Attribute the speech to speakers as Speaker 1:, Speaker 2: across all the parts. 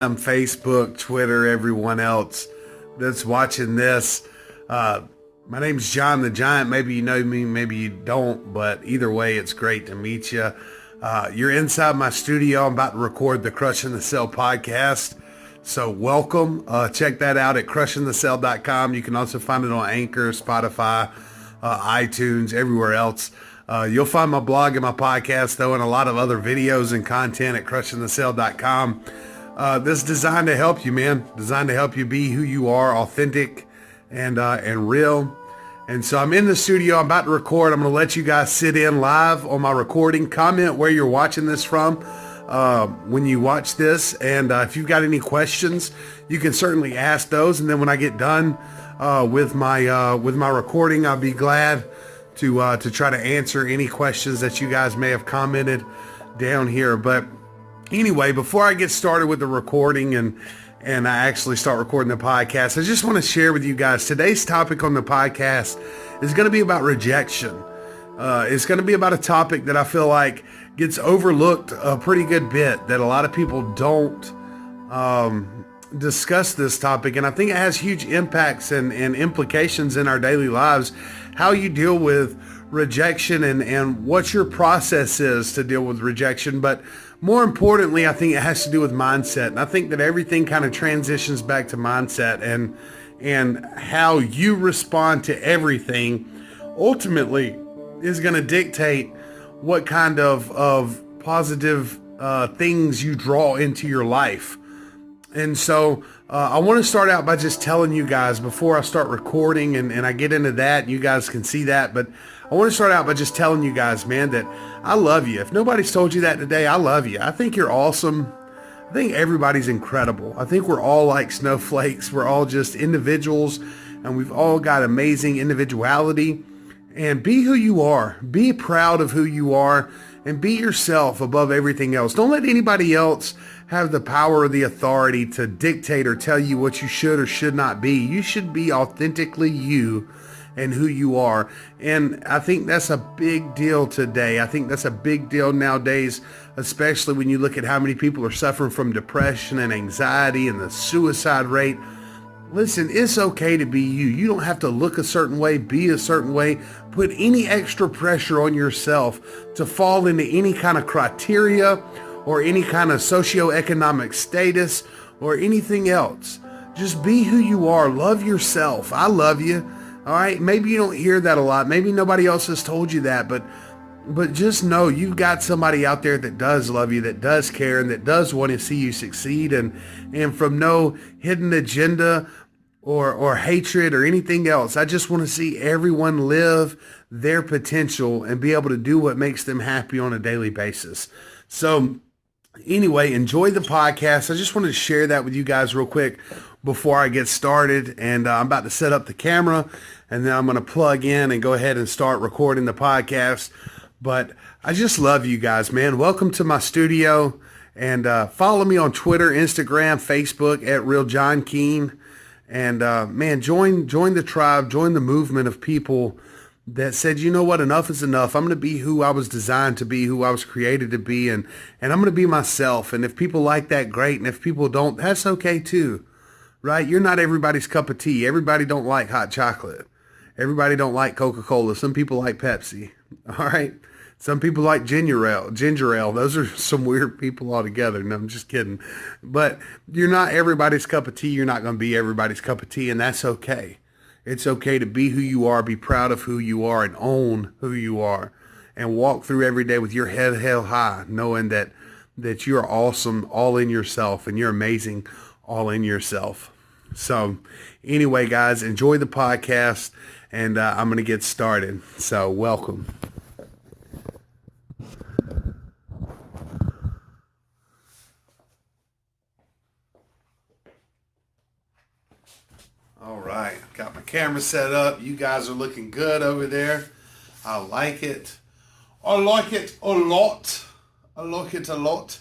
Speaker 1: Facebook, Twitter, everyone else that's watching this. My name's John the Giant. Maybe you know me, maybe you don't, but either way, it's great to meet you. You're inside my studio. I'm about to record the Crushing the Cell podcast. So welcome. Check that out at crushingthecell.com. You can also find it on Anchor, Spotify, iTunes, everywhere else. You'll find my blog and my podcast, though, and a lot of other videos and content at crushingthecell.com. This is designed to help you, man. Designed to help you be who you are, authentic and real. And so I'm in the studio. I'm about to record. I'm going to let you guys sit in live on my recording. Comment where you're watching this from when you watch this. And if you've got any questions, you can certainly ask those. And then when I get done with my recording, I'll be glad to try to answer any questions that you guys may have commented down here. But anyway, before I get started with the recording and I actually start recording the podcast, I just want to share with you guys today's topic on the podcast is going to be about rejection. It's going to be about a topic that I feel like gets overlooked a pretty good bit, that a lot of people don't discuss this topic. And I think it has huge impacts and implications in our daily lives, how you deal with rejection and what your process is to deal with rejection. But more importantly, I think it has to do with mindset. And I think that everything kind of transitions back to mindset and how you respond to everything ultimately is going to dictate what kind of positive things you draw into your life. And so I want to start out by just telling you guys before I start recording and I get into that, and you guys can see that, but I want to start out by just telling you guys, man, that I love you. If nobody's told you that today, I love you. I think you're awesome. I think everybody's incredible. I think we're all like snowflakes. We're all just individuals, and we've all got amazing individuality. And be who you are. Be proud of who you are, and be yourself above everything else. Don't let anybody else have the power or the authority to dictate or tell you what you should or should not be. You should be authentically you and who you are. And I think that's a big deal today. I think that's a big deal nowadays, especially when you look at how many people are suffering from depression and anxiety and the suicide rate. Listen, it's okay to be you. You don't have to look a certain way, be a certain way, put any extra pressure on yourself to fall into any kind of criteria or any kind of socioeconomic status or anything else. Just be who you are. Love yourself. I love you. All right. Maybe you don't hear that a lot. Maybe nobody else has told you that, but just know you've got somebody out there that does love you, that does care, and that does want to see you succeed. And from no hidden agenda or hatred or anything else, I just want to see everyone live their potential and be able to do what makes them happy on a daily basis. So anyway, enjoy the podcast. I just wanted to share that with you guys real quick before I get started. And I'm about to set up the camera, and then I'm going to plug in and go ahead and start recording the podcast. But I just love you guys, man. Welcome to my studio, and follow me on Twitter, Instagram, Facebook at Real John Keene. And man, join the tribe, join the movement of people that said, you know what, enough is enough. I'm going to be who I was designed to be, who I was created to be, and I'm going to be myself. And if people like that, great. And if people don't, that's okay too, right? You're not everybody's cup of tea. Everybody don't like hot chocolate. Everybody don't like Coca-Cola. Some people like Pepsi, all right? Some people like ginger ale. Those are some weird people altogether. No, I'm just kidding. But you're not everybody's cup of tea. You're not going to be everybody's cup of tea, and that's okay. It's okay to be who you are, be proud of who you are, and own who you are, and walk through every day with your head held high, knowing that you're awesome all in yourself, and you're amazing all in yourself. So anyway, guys, enjoy the podcast, and I'm going to get started. So welcome. All right, got my camera set up. You guys are looking good over there. I like it. I like it a lot. I like it a lot.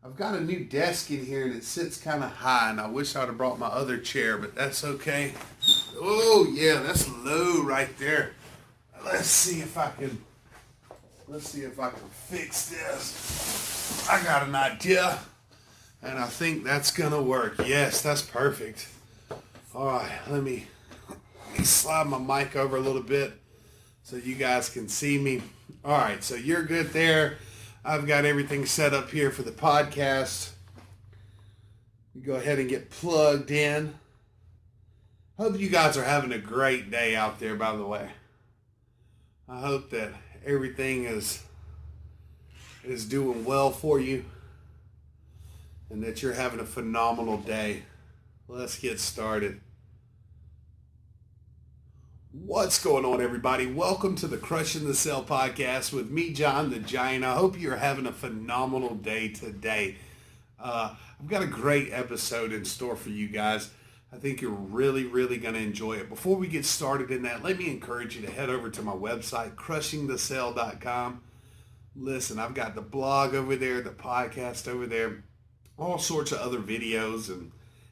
Speaker 1: I've got a new desk in here and it sits kind of high, and I wish I'd have brought my other chair, but that's okay. Oh yeah, that's low right there. Let's see if I can fix this. I got an idea. And I think that's going to work. Yes, that's perfect. All right, let me slide my mic over a little bit so you guys can see me. All right, so you're good there. I've got everything set up here for the podcast. You go ahead and get plugged in. Hope you guys are having a great day out there, by the way. I hope that everything is doing well for you and that you're having a phenomenal day. Let's get started. What's going on, everybody? Welcome to the Crushing the Sale podcast with me, John the Giant. I hope you're having a phenomenal day today. I've got a great episode in store for you guys. I think you're really going to enjoy it. Before we get started in that, let me encourage you to head over to my website, crushingthesale.com. Listen, I've got the blog over there, the podcast over there, all sorts of other videos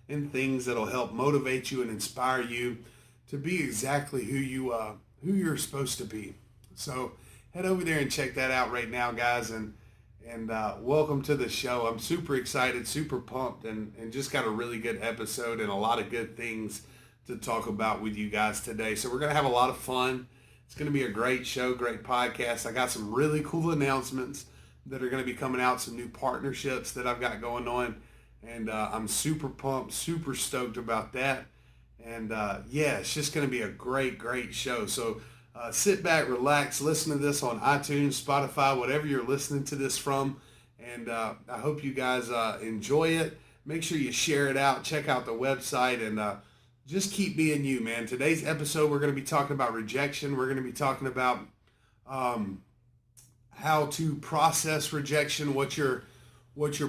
Speaker 1: and things that'll help motivate you and inspire you to be exactly who you're supposed to be. So head over there and check that out right now, guys, and welcome to the show. I'm super excited, super pumped, and just got a really good episode and a lot of good things to talk about with you guys today. So we're going to have a lot of fun. It's going to be a great show, great podcast. I got some really cool announcements that are going to be coming out, some new partnerships that I've got going on, and I'm super pumped, super stoked about that. And it's just going to be a great show. So sit back, relax, listen to this on iTunes, Spotify, whatever you're listening to this from. And I hope you guys enjoy it. Make sure you share it out. Check out the website and just keep being you, man. Today's episode, we're going to be talking about rejection. We're going to be talking about how to process rejection, what your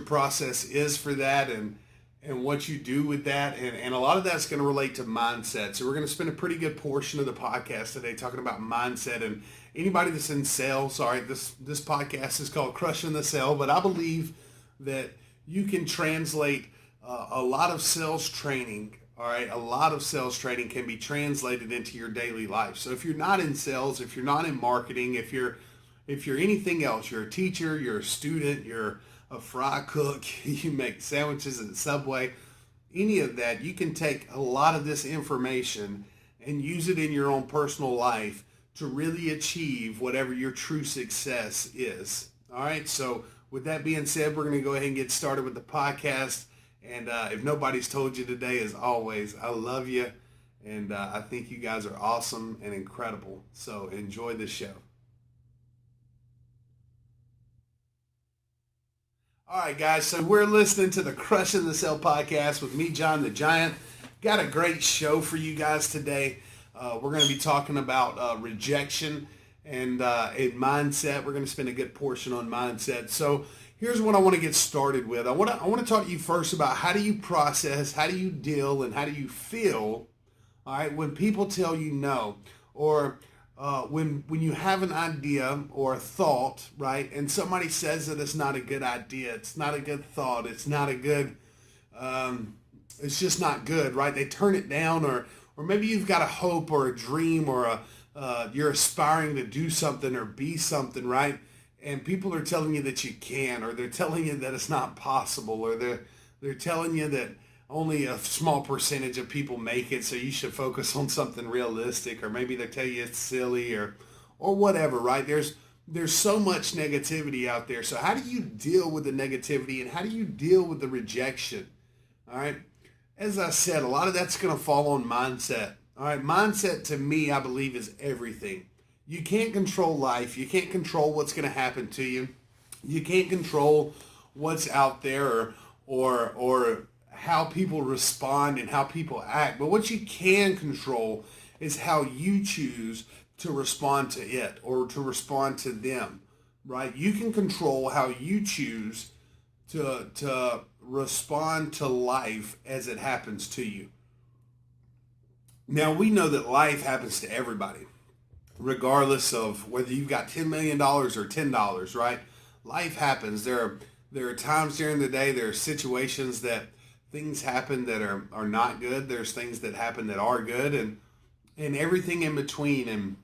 Speaker 1: process is for that, and what you do with that. And a lot of that's going to relate to mindset. So we're going to spend a pretty good portion of the podcast today talking about mindset. And anybody that's in sales, all right, this podcast is called Crushing the Sale, but I believe that you can translate a lot of sales training, all right, a lot of sales training can be translated into your daily life. So if you're not in sales, if you're not in marketing, if you're anything else, you're a teacher, you're a student, you're a fry cook, you make sandwiches at Subway, any of that, you can take a lot of this information and use it in your own personal life to really achieve whatever your true success is. All right, so with that being said, we're going to go ahead and get started with the podcast. And if nobody's told you today, as always, I love you, and I think you guys are awesome and incredible. So enjoy the show. All right, guys, so we're listening to the Crushing the Sale podcast with me, John the Giant. Got a great show for you guys today. We're going to be talking about rejection and mindset. We're going to spend a good portion on mindset. So here's what I want to get started with. I want to talk to you first about how do you process, how do you deal, and how do you feel, all right, when people tell you no, or when you have an idea or a thought, right, and somebody says that it's not a good idea, it's not a good thought, it's not a good, it's just not good, right? They turn it down, or maybe you've got a hope or a dream, or you're aspiring to do something or be something, right? And people are telling you that you can, or they're telling you that it's not possible, or they're telling you that only a small percentage of people make it, so you should focus on something realistic, or maybe they tell you it's silly, or whatever, right? There's so much negativity out there. So how do you deal with the negativity, and how do you deal with the rejection? All right. As I said, a lot of that's going to fall on mindset. All right. Mindset, to me, I believe, is everything. You can't control life. You can't control what's going to happen to you. You can't control what's out there, or how people respond and how people act. But what you can control is how you choose to respond to it, or to respond to them, right? You can control how you choose to respond to life as it happens to you. Now, we know that life happens to everybody, regardless of whether you've got $10 million or $10, right? Life happens. There are times during the day, there are situations that things happen that are not good. There's things that happen that are good, and everything in between.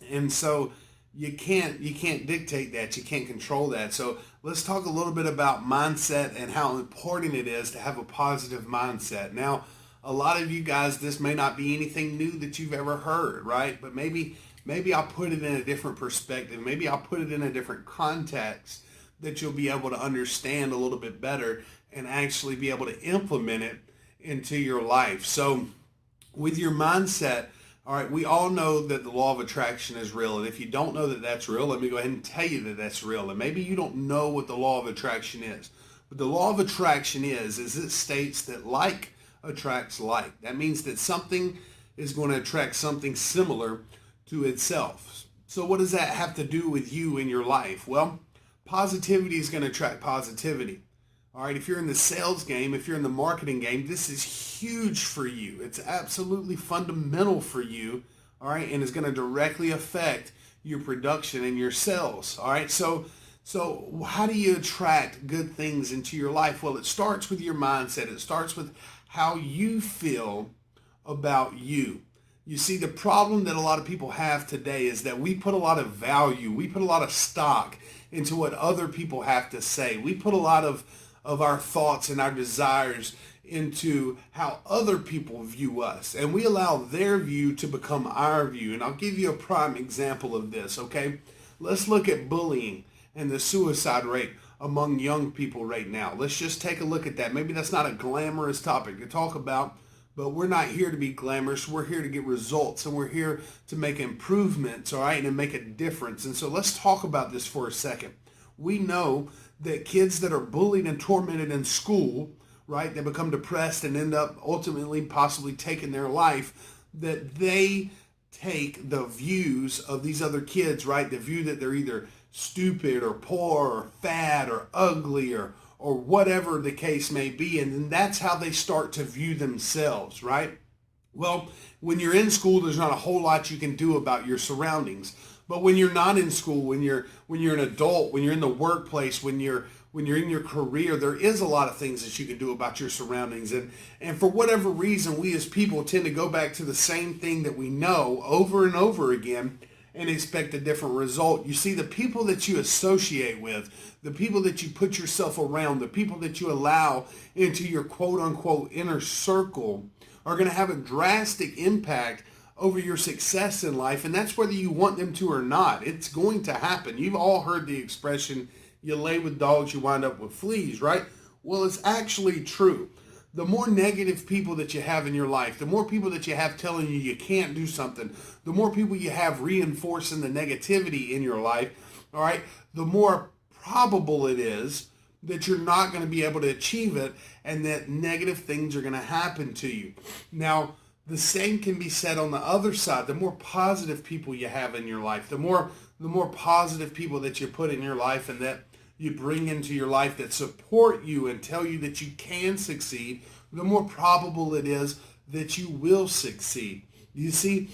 Speaker 1: And so you can't dictate that. You can't control that. So let's talk a little bit about mindset and how important it is to have a positive mindset. Now, a lot of you guys, this may not be anything new that you've ever heard, right? But maybe I'll put it in a different perspective. Maybe I'll put it in a different context that you'll be able to understand a little bit better and actually be able to implement it into your life. So with your mindset, all right, we all know that the law of attraction is real. And if you don't know that that's real, let me go ahead and tell you that that's real. And maybe you don't know what the law of attraction is. But the law of attraction is it states that like attracts like. That means that something is going to attract something similar to itself. So what does that have to do with you in your life? Well, positivity is going to attract positivity. All right, if you're in the sales game, if you're in the marketing game, this is huge for you. It's absolutely fundamental for you, all right, and it's going to directly affect your production and your sales, all right? So how do you attract good things into your life? Well, it starts with your mindset. It starts with how you feel about you. You see, the problem that a lot of people have today is that we put a lot of value, we put a lot of stock into what other people have to say. We put a lot of our thoughts and our desires into how other people view us. And we allow their view to become our view. And I'll give you a prime example of this, okay? Let's look at bullying and the suicide rate among young people right now. Let's just take a look at that. Maybe that's not a glamorous topic to talk about, but we're not here to be glamorous. We're here to get results, and we're here to make improvements, all right, and make a difference. And so let's talk about this for a second. We know that kids that are bullied and tormented in school, right, they become depressed and end up ultimately possibly taking their life, that they take the views of these other kids, right, the view that they're either stupid or poor or fat or ugly or whatever the case may be, and then that's how they start to view themselves, right? Well, when you're in school, there's not a whole lot you can do about your surroundings. But when you're not in school, when you're an adult, when you're in the workplace, when you're in your career, there is a lot of things that you can do about your surroundings. And for whatever reason, we as people tend to go back to the same thing that we know over and over again and expect a different result. You see, the people that you associate with, the people that you put yourself around, the people that you allow into your quote-unquote inner circle are going to have a drastic impact over your success in life, and that's whether you want them to or not. It's going to happen. You've all heard the expression, you lay with dogs, you wind up with fleas, right? Well, it's actually true. The more negative people that you have in your life, the more people that you have telling you can't do something, the more people you have reinforcing the negativity in your life, all right, the more probable it is that you're not going to be able to achieve it and that negative things are going to happen to you. Now, the same can be said on the other side. The more positive people you have in your life, the more positive people that you put in your life and that you bring into your life that support you and tell you that you can succeed, the more probable it is that you will succeed. You see,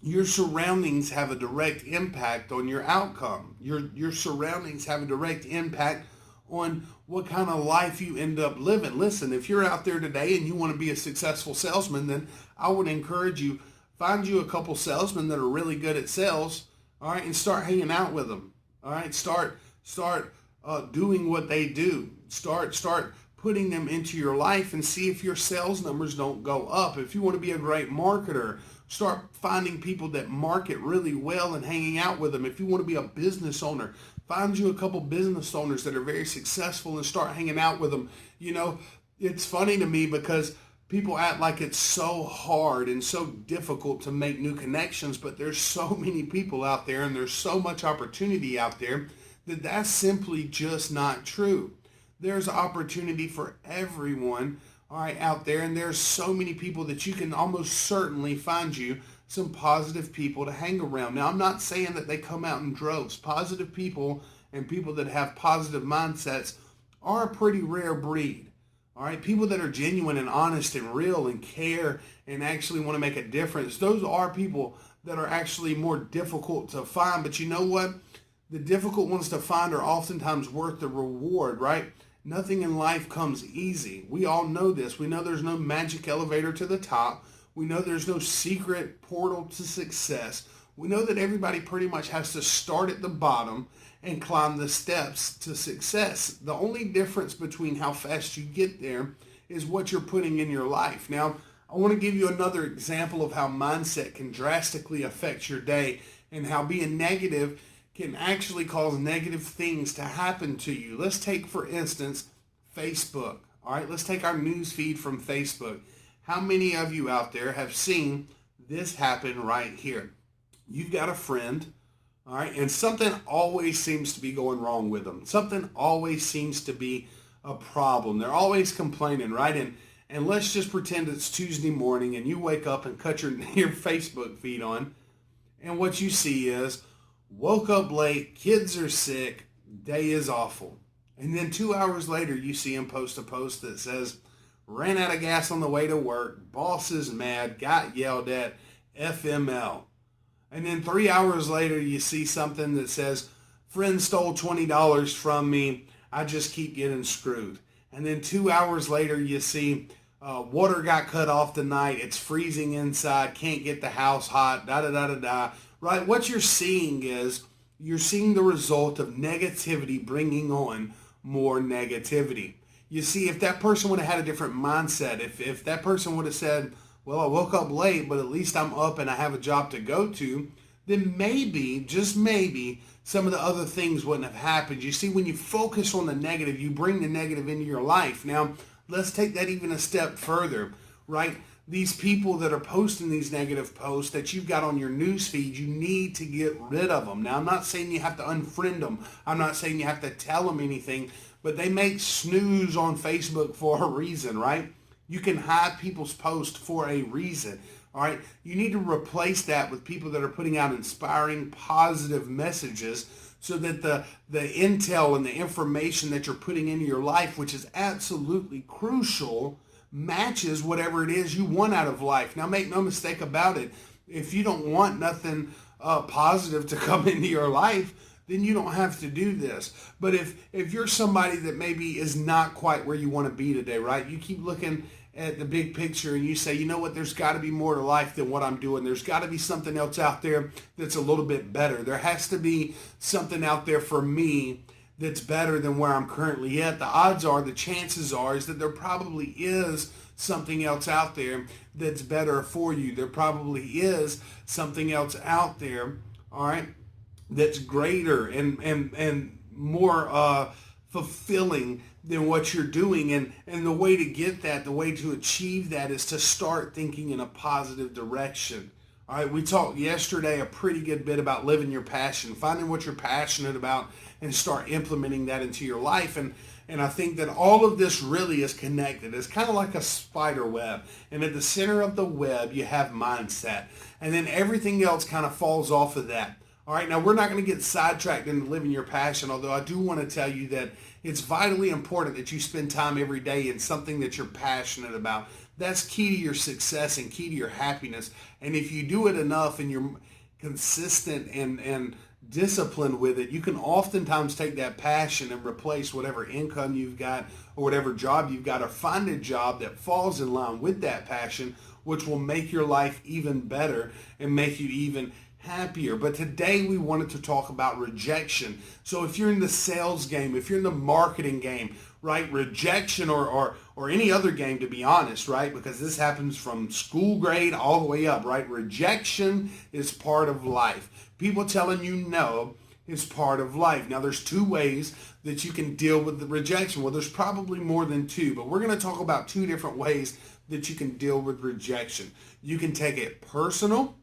Speaker 1: your surroundings have a direct impact on your outcome. Your surroundings have a direct impact on what kind of life you end up living. Listen, if you're out there today and you want to be a successful salesman, then I would encourage you, find you a couple salesmen that are really good at sales, all right, and start hanging out with them, all right? Start doing what they do. Start putting them into your life and see if your sales numbers don't go up. If you want to be a great marketer, start finding people that market really well and hanging out with them. If you want to be a business owner, find you a couple business owners that are very successful and start hanging out with them. You know, it's funny to me because people act like it's so hard and so difficult to make new connections, but there's so many people out there and there's so much opportunity out there that that's simply just not true. There's opportunity for everyone, all right, out there, and there's so many people that you can almost certainly find you some positive people to hang around. Now, I'm not saying that they come out in droves. Positive people and people that have positive mindsets are a pretty rare breed. All right, people that are genuine and honest and real and care and actually want to make a difference, those are people that are actually more difficult to find. But you know what? The difficult ones to find are oftentimes worth the reward, right? Nothing in life comes easy. We all know this. We know there's no magic elevator to the top. We know there's no secret portal to success. We know that everybody pretty much has to start at the bottom and climb the steps to success. The only difference between how fast you get there is what you're putting in your life. Now, I want to give you another example of how mindset can drastically affect your day and how being negative can actually cause negative things to happen to you. Let's take, for instance, Facebook. All right, let's take our news feed from Facebook. How many of you out there have seen this happen right here? You've got a friend, all right, and something always seems to be going wrong with them. Something always seems to be a problem. They're always complaining, right? And let's just pretend it's Tuesday morning and you wake up and cut your Facebook feed on, and what you see is, woke up late, kids are sick, day is awful. And then 2 hours later, you see him post a post that says, ran out of gas on the way to work, boss is mad, got yelled at, FML. And then 3 hours later, you see something that says, friend stole $20 from me, I just keep getting screwed. And then 2 hours later, you see water got cut off tonight, it's freezing inside, can't get the house hot, da-da-da-da-da. Right? What you're seeing is, you're seeing the result of negativity bringing on more negativity. You see, if that person would have had a different mindset, if that person would have said, well, I woke up late, but at least I'm up and I have a job to go to, then maybe, just maybe, some of the other things wouldn't have happened. You see, when you focus on the negative, you bring the negative into your life. Now, let's take that even a step further, right? These people that are posting these negative posts that you've got on your news feed, you need to get rid of them. Now, I'm not saying you have to unfriend them. I'm not saying you have to tell them anything, but they make snooze on Facebook for a reason, right? You can hide people's posts for a reason, all right? You need to replace that with people that are putting out inspiring, positive messages so that the intel and the information that you're putting into your life, which is absolutely crucial, matches whatever it is you want out of life. Now, make no mistake about it. If you don't want nothing positive to come into your life, then you don't have to do this. But if you're somebody that maybe is not quite where you want to be today, right? You keep looking at the big picture and you say, you know what, there's got to be more to life than what I'm doing. There's got to be something else out there that's a little bit better. There has to be something out there for me that's better than where I'm currently at. The odds are, the chances are, is that there probably is something else out there that's better for you. There probably is something else out there, all right, that's greater and more fulfilling than what you're doing. And the way to get that, the way to achieve that is to start thinking in a positive direction. All right, we talked yesterday a pretty good bit about living your passion, finding what you're passionate about and start implementing that into your life. And I think that all of this really is connected. It's kind of like a spider web. And at the center of the web, you have mindset. And then everything else kind of falls off of that. All right, now we're not going to get sidetracked into living your passion, although I do want to tell you that it's vitally important that you spend time every day in something that you're passionate about. That's key to your success and key to your happiness. And if you do it enough and you're consistent and disciplined with it, you can oftentimes take that passion and replace whatever income you've got or whatever job you've got, or find a job that falls in line with that passion, which will make your life even better and make you even happier. But today we wanted to talk about rejection. So if you're in the sales game, if you're in the marketing game, right, rejection or any other game, to be honest, right, because this happens from school grade all the way up, right? Rejection is part of life. People telling you no is part of life. Now, there's two ways that you can deal with the rejection. Well, there's probably more than two, but we're going to talk about two different ways that you can deal with rejection. You can take it personal,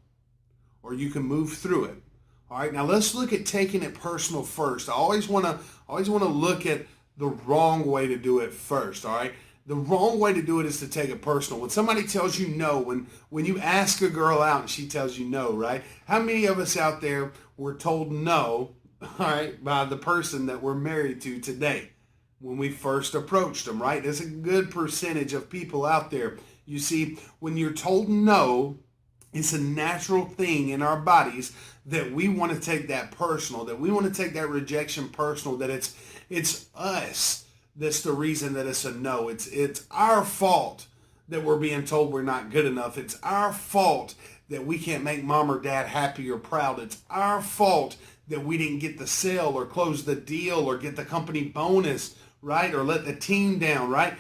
Speaker 1: or you can move through it. All right, now let's look at taking it personal first. I always want to look at the wrong way to do it first. All right, the wrong way to do it is to take it personal. When somebody tells you no, when you ask a girl out and she tells you no, right? How many of us out there were told no, all right, by the person that we're married to today when we first approached them, right? There's a good percentage of people out there. You see, when you're told no, it's a natural thing in our bodies that we want to take that personal, that we want to take that rejection personal, that it's us that's the reason that it's a no. It's our fault that we're being told we're not good enough. It's our fault that we can't make mom or dad happy or proud. It's our fault that we didn't get the sale or close the deal or get the company bonus, right? Or let the team down, right?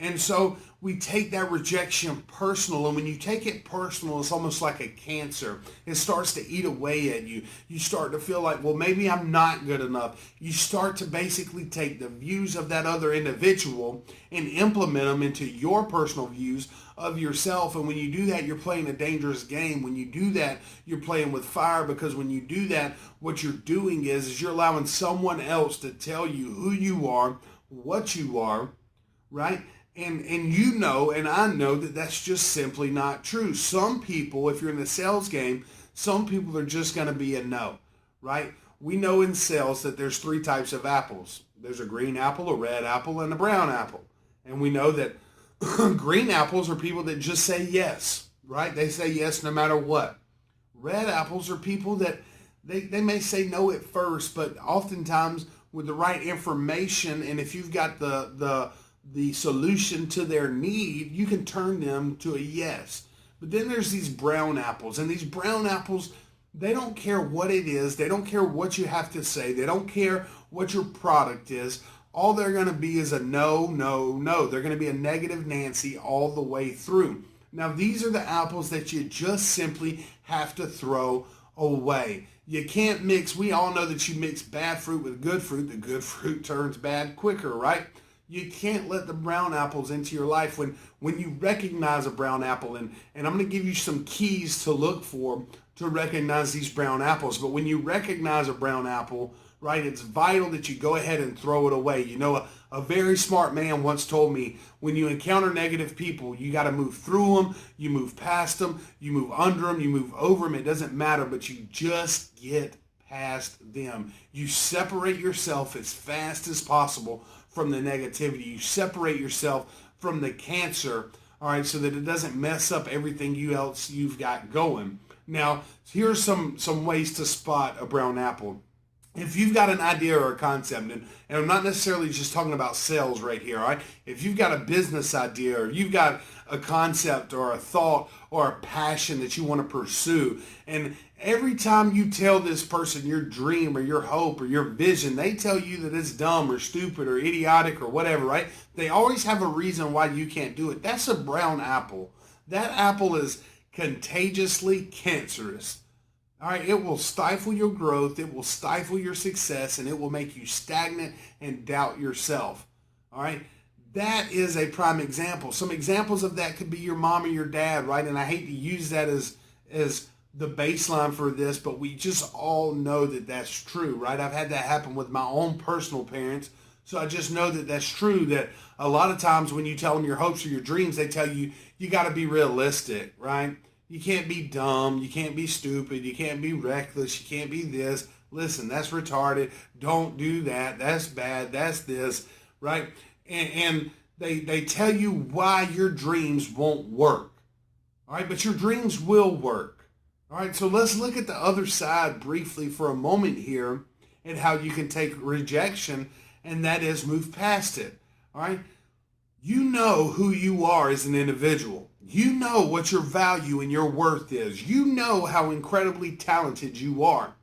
Speaker 1: And so we take that rejection personal. And when you take it personal, it's almost like a cancer. It starts to eat away at you. You start to feel like, well, maybe I'm not good enough. You start to basically take the views of that other individual and implement them into your personal views of yourself. And when you do that, you're playing a dangerous game. When you do that, you're playing with fire, because when you do that, what you're doing is you're allowing someone else to tell you who you are, what you are, right? And you know, and I know that that's just simply not true. Some people, if you're in the sales game, some people are just going to be a no, right? We know in sales that there's three types of apples. There's a green apple, a red apple, and a brown apple. And we know that green apples are people that just say yes, right? They say yes no matter what. Red apples are people that they may say no at first, but oftentimes with the right information, and if you've got the solution to their need, you can turn them to a yes. But then there's these brown apples, and these brown apples, they don't care what it is. They don't care what you have to say. They don't care what your product is. All they're going to be is a no, no, no. They're going to be a negative Nancy all the way through. Now, these are the apples that you just simply have to throw away. You can't mix. We all know that you mix bad fruit with good fruit. The good fruit turns bad quicker, right? You can't let the brown apples into your life. When you recognize a brown apple, and I'm going to give you some keys to look for to recognize these brown apples. But when you recognize a brown apple, right, it's vital that you go ahead and throw it away. You know, a very smart man once told me, when you encounter negative people, you got to move through them, you move past them, you move under them, you move over them. It doesn't matter, but you just get past them. You separate yourself as fast as possible from the negativity. You separate yourself from the cancer, all right, so that it doesn't mess up everything else you've got going. Now, here's some ways to spot a brown apple. If you've got an idea or a concept, and I'm not necessarily just talking about sales right here, all right? If you've got a business idea, or you've got a concept or a thought or a passion that you want to pursue, and every time you tell this person your dream or your hope or your vision, they tell you that it's dumb or stupid or idiotic or whatever, right? They always have a reason why you can't do it. That's a brown apple. That apple is contagiously cancerous. All right, it will stifle your growth, it will stifle your success, and it will make you stagnant and doubt yourself. All right, that is a prime example. Some examples of that could be your mom or your dad, right? And I hate to use that as the baseline for this, but we just all know that that's true, right? I've had that happen with my own personal parents, so I just know that that's true, that a lot of times when you tell them your hopes or your dreams, they tell you, you got to be realistic, right? You can't be dumb. You can't be stupid. You can't be reckless. You can't be this. Listen, that's retarded. Don't do that. That's bad. That's this, right? And they tell you why your dreams won't work. All right, but your dreams will work. All right, so let's look at the other side briefly for a moment here and how you can take rejection, and that is move past it. All right, you know who you are as an individual. You know what your value and your worth is. You know how incredibly talented you are.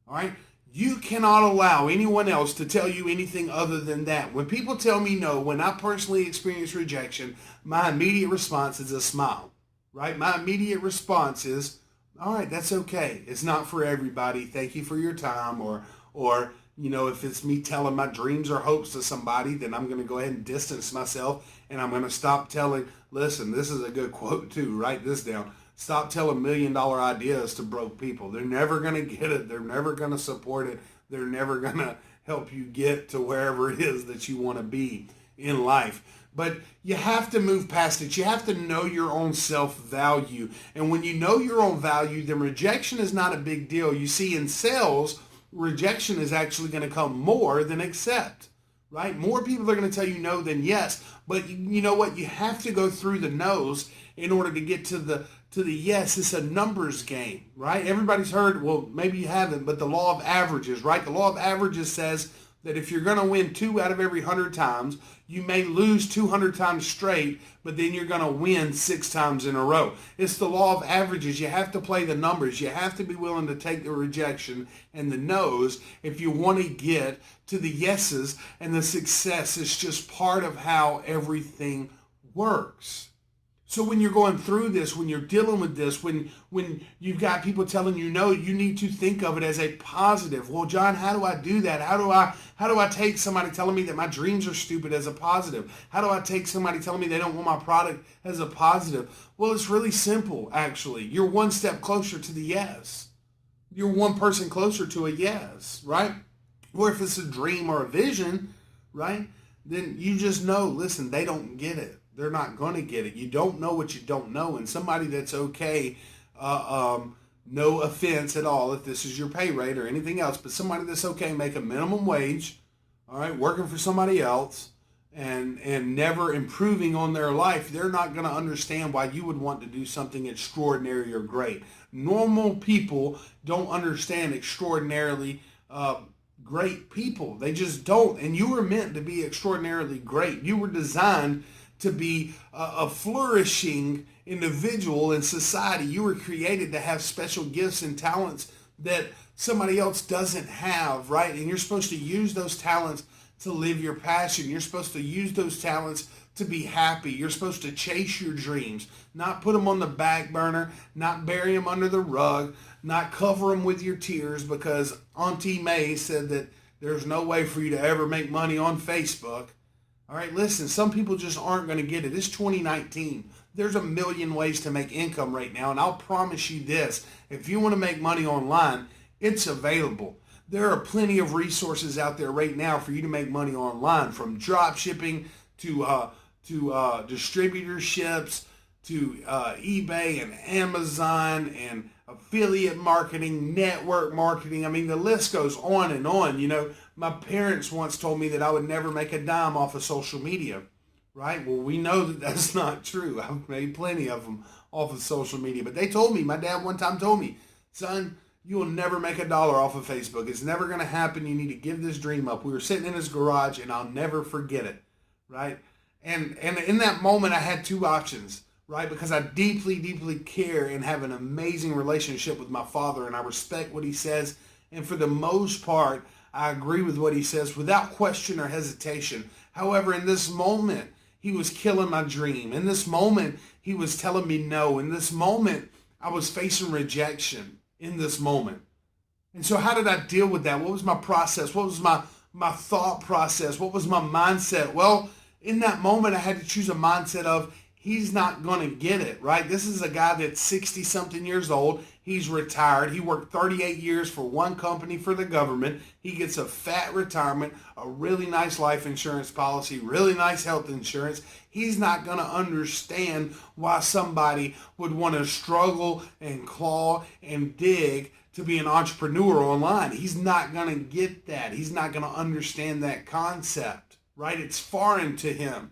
Speaker 1: All right? You cannot allow anyone else to tell you anything other than that. When people tell me no, when I personally experience rejection, my immediate response is a smile. Right? My immediate response is, all right, that's okay. It's not for everybody. Thank you for your time. Or you know, if it's me telling my dreams or hopes to somebody, then I'm going to go ahead and distance myself, and I'm going to stop telling, listen, this is a good quote too, write this down. Stop telling $1 million ideas to broke people. They're never going to get it. They're never going to support it. They're never going to help you get to wherever it is that you want to be in life. But you have to move past it. You have to know your own self-value. And when you know your own value, then rejection is not a big deal. You see, in sales, rejection is actually going to come more than accept, right? More people are going to tell you no than yes. But you know what? You have to go through the no's in order to get to the yes. It's a numbers game, right? Everybody's heard, well, maybe you haven't, but the law of averages, right? The law of averages says that if you're going to win 2 out of every 100 times, you may lose 200 times straight, but then you're going to win 6 times in a row. It's the law of averages. You have to play the numbers. You have to be willing to take the rejection and the no's if you want to get to the yeses, and the success is just part of how everything works. So when you're going through this, when you're dealing with this, when you've got people telling you no, you need to think of it as a positive. Well, John, how do I do that? How do I take somebody telling me that my dreams are stupid as a positive? How do I take somebody telling me they don't want my product as a positive? Well, it's really simple, actually. You're one step closer to the yes. You're one person closer to a yes, right? Or if it's a dream or a vision, right, then you just know, listen, they don't get it. They're not going to get it. You don't know what you don't know. And somebody that's okay, no offense at all if this is your pay rate or anything else, but somebody that's okay, make a minimum wage, all right, working for somebody else and never improving on their life, they're not going to understand why you would want to do something extraordinary or great. Normal people don't understand extraordinarily great people. They just don't. And you were meant to be extraordinarily great. You were designed to be a flourishing individual in society. You were created to have special gifts and talents that somebody else doesn't have, right? And you're supposed to use those talents to live your passion. You're supposed to use those talents to be happy. You're supposed to chase your dreams, not put them on the back burner, not bury them under the rug, not cover them with your tears because Auntie May said that there's no way for you to ever make money on Facebook. All right, listen, some people just aren't going to get it. It's 2019. There's a million ways to make income right now, and I'll promise you this. If you want to make money online, it's available. There are plenty of resources out there right now for you to make money online, from drop shipping to distributorships to eBay and Amazon and affiliate marketing, network marketing. I mean, the list goes on and on. You know, my parents once told me that I would never make a dime off of social media, right? Well, we know that that's not true. I've made plenty of them off of social media. But they told me, my dad one time told me, son, you will never make $1 off of Facebook. It's never going to happen. You need to give this dream up. We were sitting in his garage, and I'll never forget it, right? And in that moment, I had 2 options, right? Because I deeply, deeply care and have an amazing relationship with my father, and I respect what he says. And for the most part, I agree with what he says without question or hesitation. However, in this moment, he was killing my dream. In this moment, he was telling me no. In this moment, I was facing rejection in this moment. And so how did I deal with that? What was my process? What was my thought process? What was my mindset? Well, in that moment, I had to choose a mindset of, he's not going to get it, right? This is a guy that's 60-something years old. He's retired. He worked 38 years for one company for the government. He gets a fat retirement, a really nice life insurance policy, really nice health insurance. He's not going to understand why somebody would want to struggle and claw and dig to be an entrepreneur online. He's not going to get that. He's not going to understand that concept, right? It's foreign to him.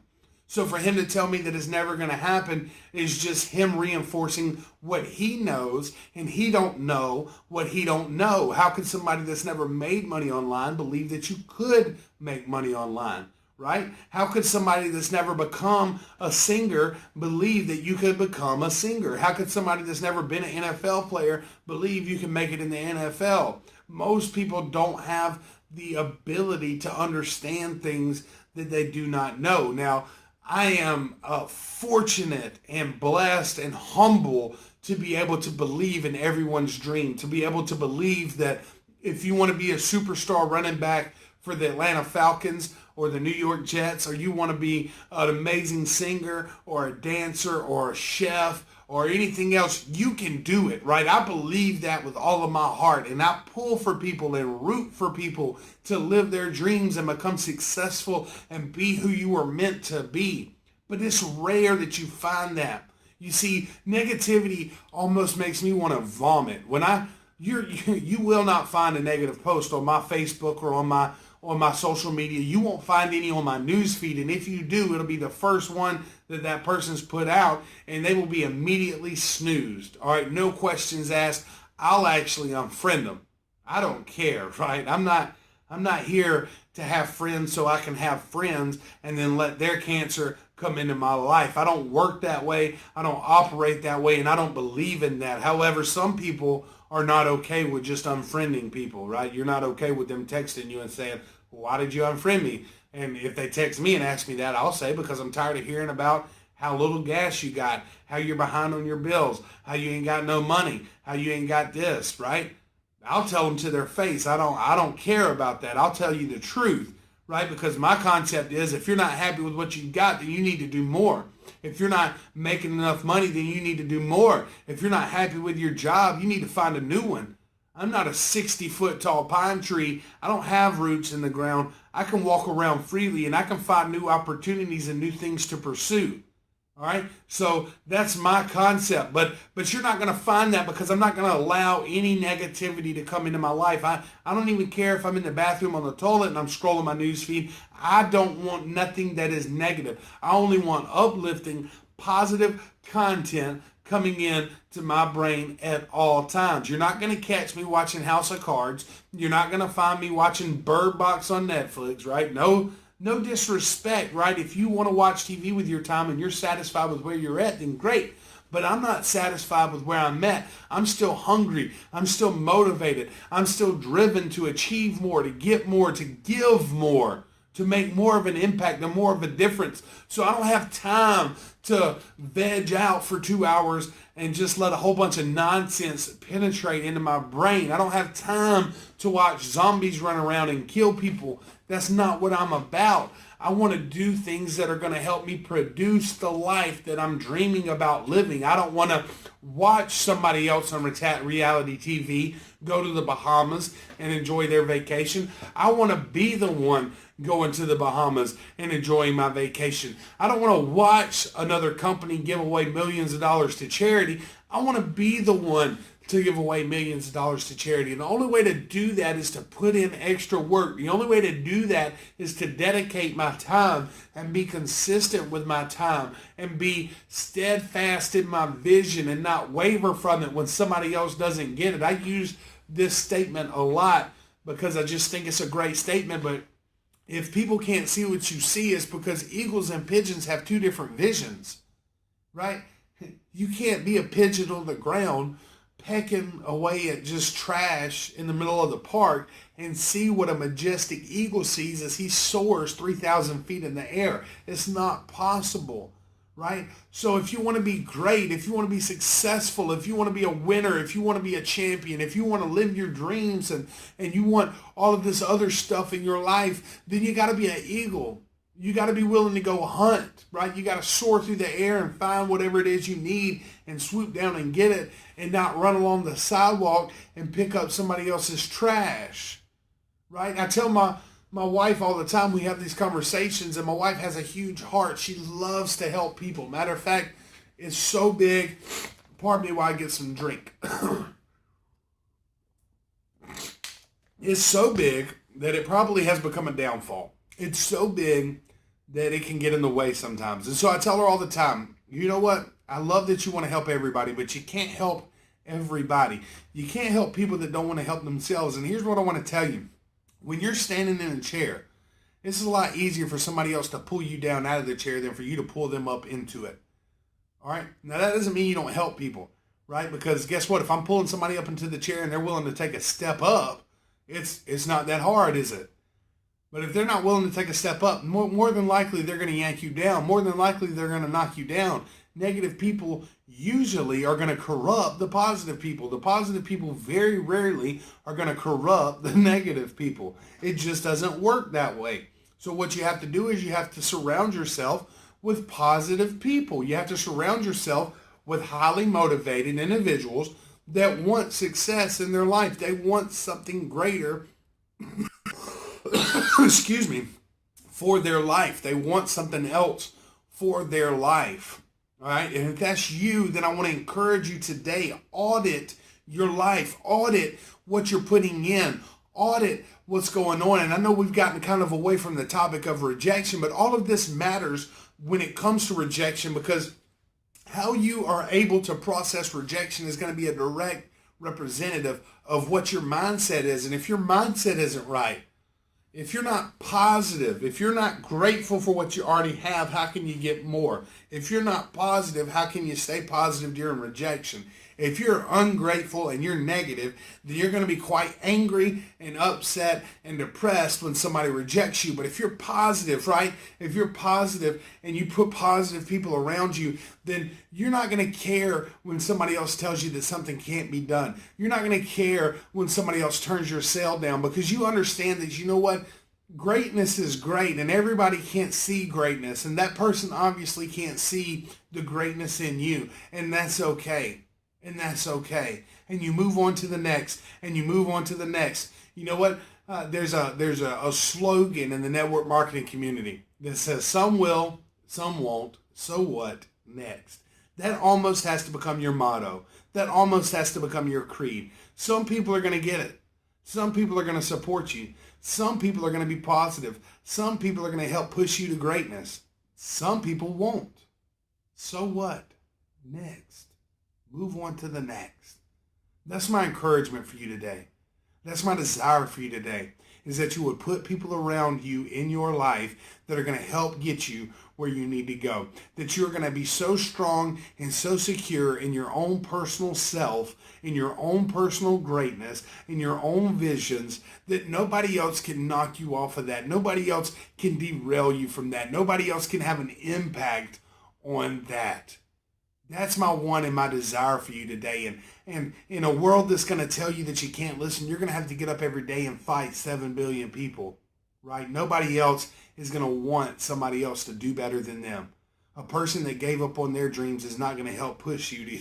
Speaker 1: So for him to tell me that it's never going to happen is just him reinforcing what he knows, and he don't know what he don't know. How could somebody that's never made money online believe that you could make money online, right? How could somebody that's never become a singer believe that you could become a singer? How could somebody that's never been an NFL player believe you can make it in the NFL? Most people don't have the ability to understand things that they do not know. Now, I am fortunate and blessed and humble to be able to believe in everyone's dream, to be able to believe that if you want to be a superstar running back for the Atlanta Falcons or the New York Jets, or you want to be an amazing singer or a dancer or a chef or anything else, you can do it, right? I believe that with all of my heart, and I pull for people and root for people to live their dreams and become successful and be who you were meant to be. But it's rare that you find that. You see, negativity almost makes me want to vomit. You will not find a negative post on my Facebook or on my social media. You won't find any on my news feed, and if you do, it'll be the first one that person's put out, and they will be immediately snoozed. All right, no questions asked. I'll actually unfriend them. I don't care, right? I'm not I'm not here to have friends so I can have friends and then let their cancer come into my life. I don't work that way. I don't operate that way, and I don't believe in that. However, some people are not okay with just unfriending people, right? You're not okay with them texting you and saying, why did you unfriend me? And if they text me and ask me that, I'll say, because I'm tired of hearing about how little gas you got, how you're behind on your bills, how you ain't got no money, how you ain't got this, right? I'll tell them to their face. I don't care about that. I'll tell you the truth, right? Because my concept is, if you're not happy with what you got, then you need to do more. If you're not making enough money, then you need to do more. If you're not happy with your job, you need to find a new one. I'm not a 60-foot tall pine tree. I don't have roots in the ground. I can walk around freely and I can find new opportunities and new things to pursue. All right, so that's my concept, but you're not going to find that, because I'm not going to allow any negativity to come into my life. I don't even care if I'm in the bathroom on the toilet and I'm scrolling my news feed. I don't want nothing that is negative. I only want uplifting, positive content coming in to my brain at all times. You're not going to catch me watching House of Cards. You're not going to find me watching Bird Box on Netflix, right? No disrespect, right? If you want to watch TV with your time and you're satisfied with where you're at, then great. But I'm not satisfied with where I'm at. I'm still hungry. I'm still motivated. I'm still driven to achieve more, to get more, to give more, to make more of an impact and more of a difference. So I don't have time to veg out for 2 hours and just let a whole bunch of nonsense penetrate into my brain. I don't have time to watch zombies run around and kill people. That's not what I'm about. I want to do things that are going to help me produce the life that I'm dreaming about living. I don't want to watch somebody else on reality TV go to the Bahamas and enjoy their vacation. I want to be the one going to the Bahamas and enjoying my vacation. I don't want to watch another company give away millions of dollars to charity. I want to be the one to give away millions of dollars to charity. And the only way to do that is to put in extra work. The only way to do that is to dedicate my time and be consistent with my time and be steadfast in my vision and not waver from it when somebody else doesn't get it. I use this statement a lot because I just think it's a great statement, but if people can't see what you see, it's because eagles and pigeons have two different visions, right? You can't be a pigeon on the ground pecking away at just trash in the middle of the park and see what a majestic eagle sees as he soars 3,000 feet in the air. It's not possible, right? So if you want to be great, if you want to be successful, if you want to be a winner, if you want to be a champion, if you want to live your dreams and you want all of this other stuff in your life, then you got to be an eagle. You got to be willing to go hunt, right? You got to soar through the air and find whatever it is you need and swoop down and get it and not run along the sidewalk and pick up somebody else's trash, right? I tell my wife all the time, we have these conversations, and my wife has a huge heart. She loves to help people. Matter of fact, it's so big. Pardon me while I get some drink. It's so big that it probably has become a downfall. It's so big that it can get in the way sometimes. And so I tell her all the time, you know what? I love that you want to help everybody, but you can't help everybody. You can't help people that don't want to help themselves. And here's what I want to tell you. When you're standing in a chair, this is a lot easier for somebody else to pull you down out of the chair than for you to pull them up into it. All right? Now, that doesn't mean you don't help people, right? Because guess what? If I'm pulling somebody up into the chair and they're willing to take a step up, it's not that hard, is it? But if they're not willing to take a step up, more than likely they're going to yank you down. More than likely they're going to knock you down. Negative people usually are going to corrupt the positive people. The positive people very rarely are going to corrupt the negative people. It just doesn't work that way. So what you have to do is you have to surround yourself with positive people. You have to surround yourself with highly motivated individuals that want success in their life. They want something greater excuse me, for their life. They want something else for their life. All right. And if that's you, then I want to encourage you today, audit your life, audit what you're putting in, audit what's going on. And I know we've gotten kind of away from the topic of rejection, but all of this matters when it comes to rejection, because how you are able to process rejection is going to be a direct representative of what your mindset is. And if your mindset isn't right, If you're not positive, if you're not grateful for what you already have, how can you get more? If you're not positive, how can you stay positive during rejection? If you're ungrateful and you're negative, then you're going to be quite angry and upset and depressed when somebody rejects you. But if you're positive, right? If you're positive and you put positive people around you, then you're not going to care when somebody else tells you that something can't be done. You're not going to care when somebody else turns your sale down, because you understand that, you know what? Greatness is great and everybody can't see greatness. And that person obviously can't see the greatness in you. And that's okay. And that's okay. And you move on to the next, and you move on to the next. You know what? There's a slogan in the network marketing community that says, some will, some won't, so what next? That almost has to become your motto. That almost has to become your creed. Some people are going to get it. Some people are going to support you. Some people are going to be positive. Some people are going to help push you to greatness. Some people won't. So what next? Move on to the next. That's my encouragement for you today. That's my desire for you today, is that you would put people around you in your life that are going to help get you where you need to go. That you're going to be so strong and so secure in your own personal self, in your own personal greatness, in your own visions, that nobody else can knock you off of that. Nobody else can derail you from that. Nobody else can have an impact on that. That's my one and my desire for you today. And in a world that's going to tell you that you can't listen, you're going to have to get up every day and fight 7 billion people, right? Nobody else is going to want somebody else to do better than them. A person that gave up on their dreams is not going to help push you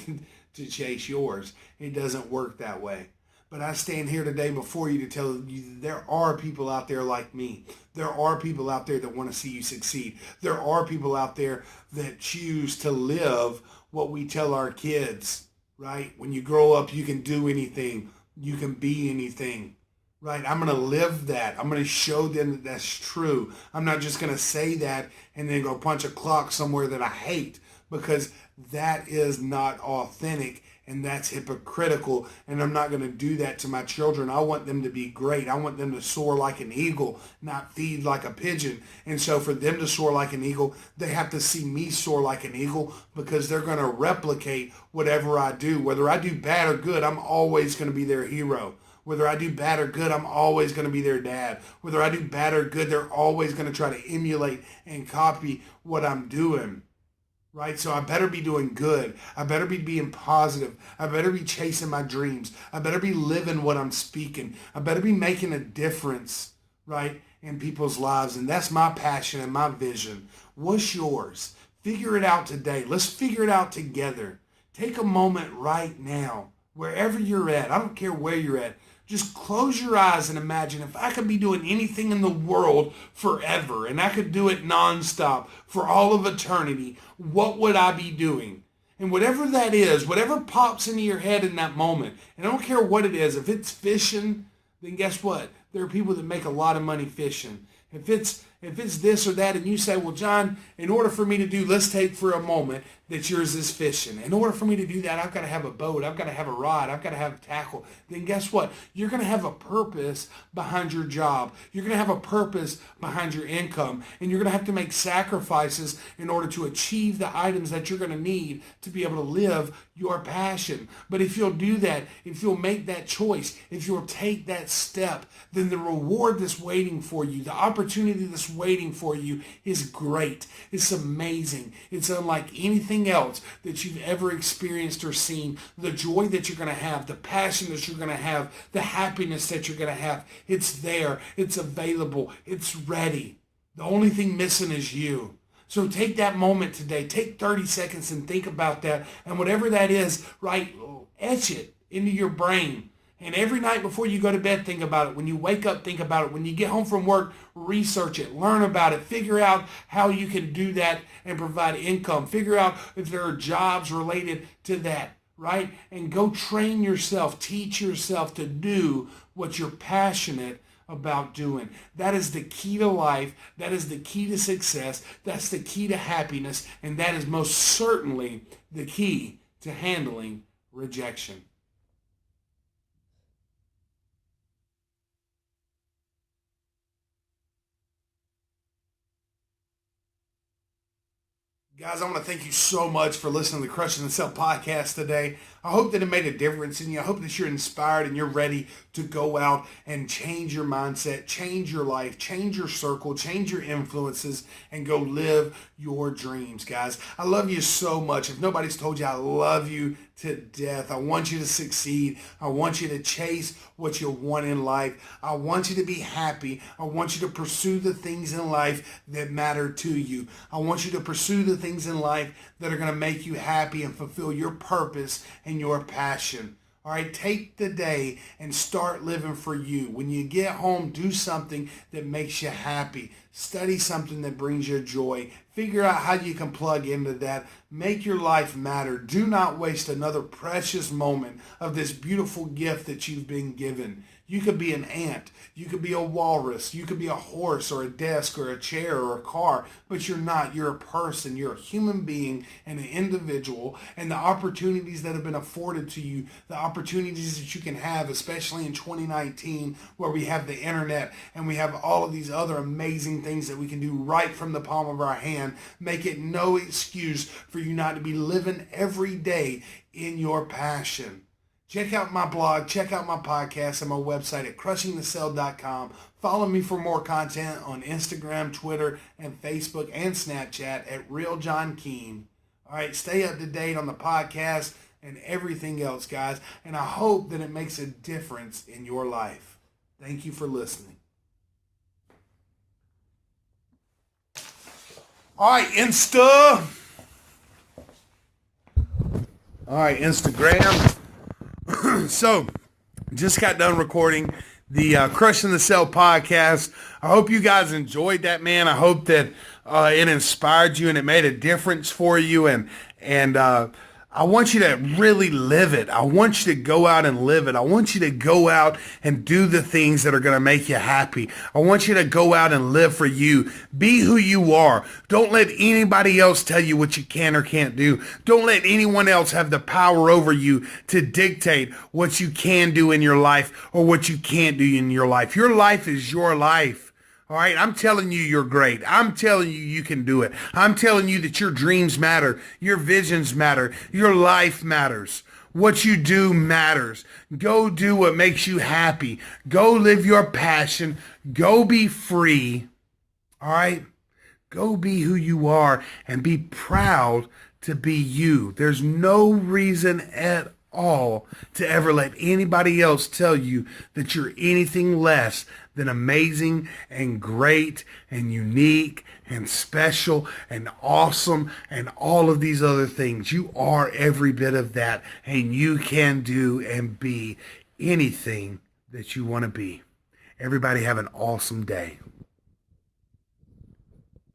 Speaker 1: to chase yours. It doesn't work that way. But I stand here today before you to tell you that there are people out there like me. There are people out there that want to see you succeed. There are people out there that choose to live what we tell our kids, right? When you grow up, you can do anything. You can be anything, right? I'm going to live that. I'm going to show them that that's true. I'm not just going to say that and then go punch a clock somewhere that I hate, because that is not authentic. And that's hypocritical, and I'm not going to do that to my children. I want them to be great. I want them to soar like an eagle, not feed like a pigeon. And so for them to soar like an eagle, they have to see me soar like an eagle, because they're going to replicate whatever I do. Whether I do bad or good, I'm always going to be their hero. Whether I do bad or good, I'm always going to be their dad. Whether I do bad or good, they're always going to try to emulate and copy what I'm doing. Right? So I better be doing good. I better be being positive. I better be chasing my dreams. I better be living what I'm speaking. I better be making a difference, right, in people's lives. And that's my passion and my vision. What's yours? Figure it out today. Let's figure it out together. Take a moment right now, wherever you're at. I don't care where you're at. Just close your eyes and imagine, if I could be doing anything in the world forever, and I could do it nonstop for all of eternity, what would I be doing? And whatever that is, whatever pops into your head in that moment, and I don't care what it is, if it's fishing, then guess what? There are people that make a lot of money fishing. If it's this or that, and you say, well, John, in order for me to do, let's take for a moment that yours is fishing. In order for me to do that, I've got to have a boat. I've got to have a rod. I've got to have a tackle. Then guess what? You're going to have a purpose behind your job. You're going to have a purpose behind your income. And you're going to have to make sacrifices in order to achieve the items that you're going to need to be able to live your passion. But if you'll do that, if you'll make that choice, if you'll take that step, then the reward that's waiting for you, the opportunity that's waiting for you is great. It's amazing. It's unlike anything else that you've ever experienced or seen. The joy that you're going to have, the passion that you're going to have, the happiness that you're going to have, it's there. It's available. It's ready. The only thing missing is you. So take that moment today. Take 30 seconds and think about that. And whatever that is, right, etch it into your brain. And every night before you go to bed, think about it. When you wake up, think about it. When you get home from work, research it. Learn about it. Figure out how you can do that and provide income. Figure out if there are jobs related to that, right? And go train yourself. Teach yourself to do what you're passionate about doing. That is the key to life. That is the key to success. That's the key to happiness. And that is most certainly the key to handling rejection. Guys, I want to thank you so much for listening to the Crushing the Cell podcast today. I hope that it made a difference in you. I hope that you're inspired and you're ready to go out and change your mindset, change your life, change your circle, change your influences, and go live your dreams, guys. I love you so much. If nobody's told you, I love you to death. I want you to succeed. I want you to chase what you want in life. I want you to be happy. I want you to pursue the things in life that matter to you. I want you to pursue the things in life that are going to make you happy and fulfill your purpose and your passion. All right, take the day and start living for you. When you get home, do something that makes you happy. Study something that brings you joy. Figure out how you can plug into that. Make your life matter. Do not waste another precious moment of this beautiful gift that you've been given. You could be an ant. You could be a walrus. You could be a horse or a desk or a chair or a car, but you're not. You're a person. You're a human being and an individual, and the opportunities that have been afforded to you, the opportunities that you can have, especially in 2019 where we have the internet and we have all of these other amazing things that we can do right from the palm of our hand, make it no excuse for you not to be living every day in your passion. Check out my blog, check out my podcast and my website at crushingthecell.com. Follow me for more content on Instagram, Twitter, and Facebook and Snapchat at Real John Keene. All right, stay up to date on the podcast and everything else, guys. And I hope that it makes a difference in your life. Thank you for listening. All right, Instagram. So, just got done recording the Crushing the Cell podcast. I hope you guys enjoyed that, man. I hope that it inspired you and it made a difference for you. And I want you to really live it. I want you to go out and live it. I want you to go out and do the things that are going to make you happy. I want you to go out and live for you. Be who you are. Don't let anybody else tell you what you can or can't do. Don't let anyone else have the power over you to dictate what you can do in your life or what you can't do in your life. Your life is your life. All right, I'm telling you you're great. I'm telling you you can do it. I'm telling you that your dreams matter. Your visions matter. Your life matters. What you do matters. Go do what makes you happy. Go live your passion. Go be free. All right? Go be who you are and be proud to be you. There's no reason at all to ever let anybody else tell you that you're anything less than amazing and great and unique and special and awesome and all of these other things. You are every bit of that, and you can do and be anything that you want to be. Everybody have an awesome day.